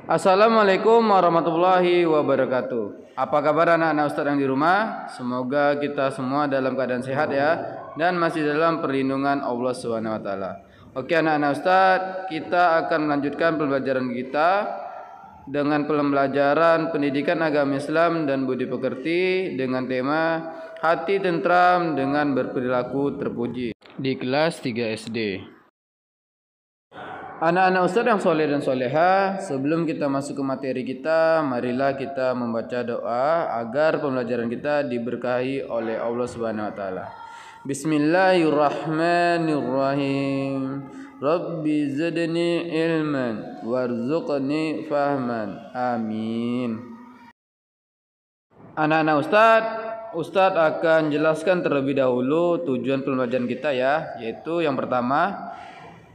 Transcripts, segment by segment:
Assalamualaikum warahmatullahi wabarakatuh. Apa kabar anak-anak Ustadz yang di rumah? Semoga kita semua dalam keadaan sehat ya, dan masih dalam perlindungan Allah Subhanahu wa taala. Oke anak-anak Ustadz, kita akan melanjutkan pembelajaran kita dengan pembelajaran pendidikan agama Islam dan budi pekerti dengan tema hati tentram dengan berperilaku terpuji di kelas 3 SD. Anak-anak Ustadz yang soleh dan soleha, sebelum kita masuk ke materi kita, marilah kita membaca doa agar pembelajaran kita diberkahi oleh Allah Subhanahu wa taala. Bismillahirrahmanirrahim. Rabbi zidni ilman warzuqni fahman. Amin. Anak-anak Ustadz akan jelaskan terlebih dahulu tujuan pembelajaran kita ya, yaitu yang pertama,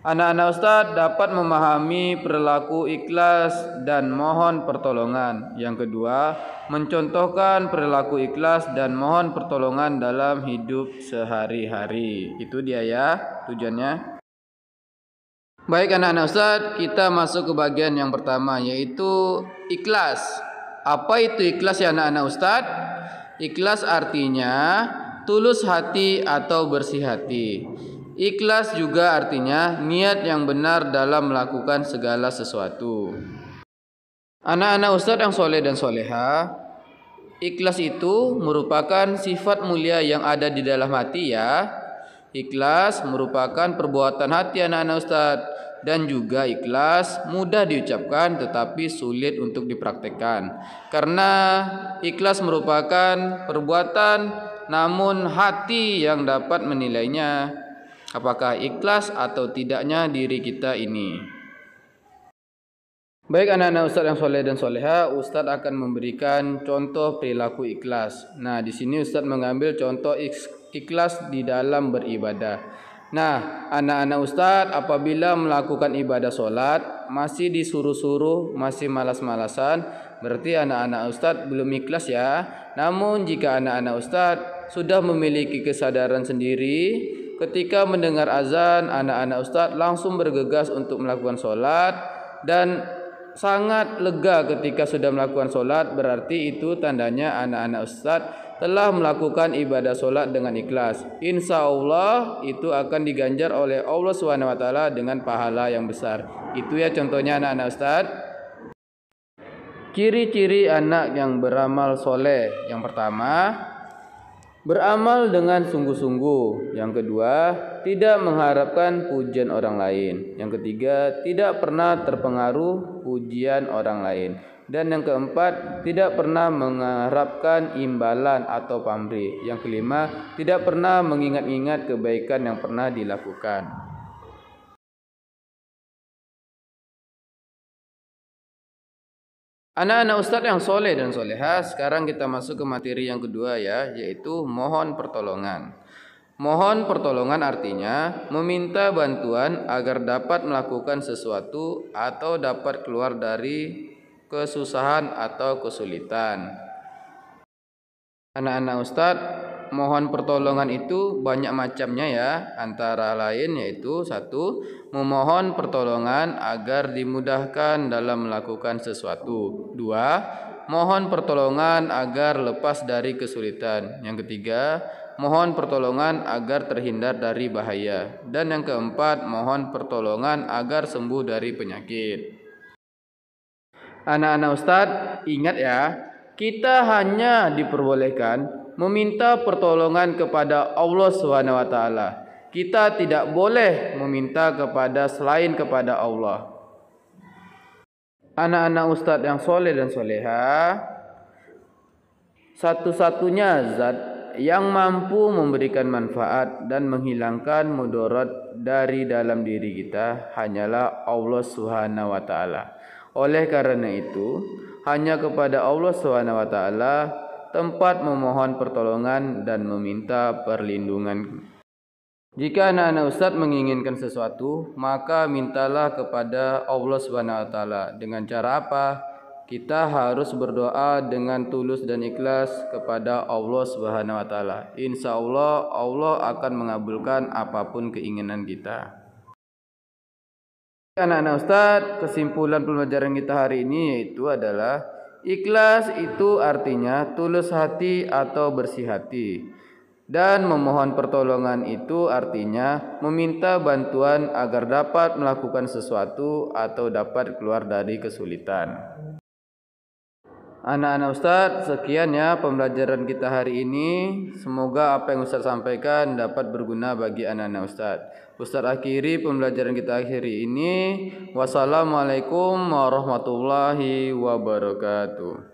anak-anak Ustadz dapat memahami perilaku ikhlas dan mohon pertolongan. Yang kedua, mencontohkan perilaku ikhlas dan mohon pertolongan dalam hidup sehari-hari. Itu dia ya tujuannya. Baik anak-anak Ustadz, kita masuk ke bagian yang pertama, yaitu ikhlas. Apa itu ikhlas ya anak-anak Ustadz? Ikhlas artinya tulus hati atau bersih hati. Ikhlas juga artinya niat yang benar dalam melakukan segala sesuatu. Anak-anak Ustadz yang soleh dan soleha, ikhlas itu merupakan sifat mulia yang ada di dalam hati ya. Ikhlas merupakan perbuatan hati anak-anak Ustadz, dan juga ikhlas mudah diucapkan tetapi sulit untuk dipraktekkan. Karena ikhlas merupakan perbuatan namun hati yang dapat menilainya apakah ikhlas atau tidaknya diri kita ini. Baik anak-anak Ustadz yang soleh dan soleha, Ustadz akan memberikan contoh perilaku ikhlas. Nah, di sini Ustadz mengambil contoh ikhlas di dalam beribadah. Nah, anak-anak Ustadz apabila melakukan ibadah sholat masih disuruh-suruh, masih malas-malasan, berarti anak-anak Ustadz belum ikhlas ya. Namun jika anak-anak Ustadz sudah memiliki kesadaran sendiri, ketika mendengar azan, anak-anak Ustadz langsung bergegas untuk melakukan sholat dan sangat lega ketika sudah melakukan sholat, berarti itu tandanya anak-anak Ustadz telah melakukan ibadah sholat dengan ikhlas. Insya Allah itu akan diganjar oleh Allah Subhanahu wa taala dengan pahala yang besar. Itu ya contohnya anak-anak Ustadz. Ciri-ciri anak yang beramal soleh. Yang pertama, beramal dengan sungguh-sungguh. Yang kedua, tidak mengharapkan pujian orang lain. Yang ketiga, tidak pernah terpengaruh pujian orang lain. Dan yang keempat, tidak pernah mengharapkan imbalan atau pamrih. Yang kelima, tidak pernah mengingat-ingat kebaikan yang pernah dilakukan. Anak-anak Ustadz yang soleh dan soleha, sekarang kita masuk ke materi yang kedua ya, yaitu mohon pertolongan. Mohon pertolongan artinya meminta bantuan agar dapat melakukan sesuatu atau dapat keluar dari kesusahan atau kesulitan. Anak-anak Ustadz, mohon pertolongan itu banyak macamnya ya. Antara lain yaitu satu, memohon pertolongan agar dimudahkan dalam melakukan sesuatu. Dua, mohon pertolongan agar lepas dari kesulitan. Yang ketiga, mohon pertolongan agar terhindar dari bahaya. Dan yang keempat, mohon pertolongan agar sembuh dari penyakit. Anak-anak Ustadz, ingat ya, kita hanya diperbolehkan meminta pertolongan kepada Allah Subhanahu wa taala. Kita tidak boleh meminta kepada selain kepada Allah. Anak-anak Ustadz yang soleh dan soleha, satu-satunya zat yang mampu memberikan manfaat dan menghilangkan mudarat dari dalam diri kita hanyalah Allah Subhanahu wa taala. Oleh karena itu, hanya kepada Allah Subhanahu wa taala tempat memohon pertolongan dan meminta perlindungan. Jika anak-anak Ustadz menginginkan sesuatu, maka mintalah kepada Allah Subhanahu wa taala. Dengan cara apa? Kita harus berdoa dengan tulus dan ikhlas kepada Allah Subhanahu wa taala. Insya Allah, Allah akan mengabulkan apapun keinginan kita. Anak-anak Ustadz, kesimpulan pembelajaran kita hari ini yaitu adalah ikhlas itu artinya tulus hati atau bersih hati. Dan memohon pertolongan itu artinya meminta bantuan agar dapat melakukan sesuatu atau dapat keluar dari kesulitan. Anak-anak Ustadz, sekian ya pembelajaran kita hari ini. Semoga apa yang Ustadz sampaikan dapat berguna bagi anak-anak Ustadz. Ustadz akhiri pembelajaran kita akhiri ini. Wassalamualaikum warahmatullahi wabarakatuh.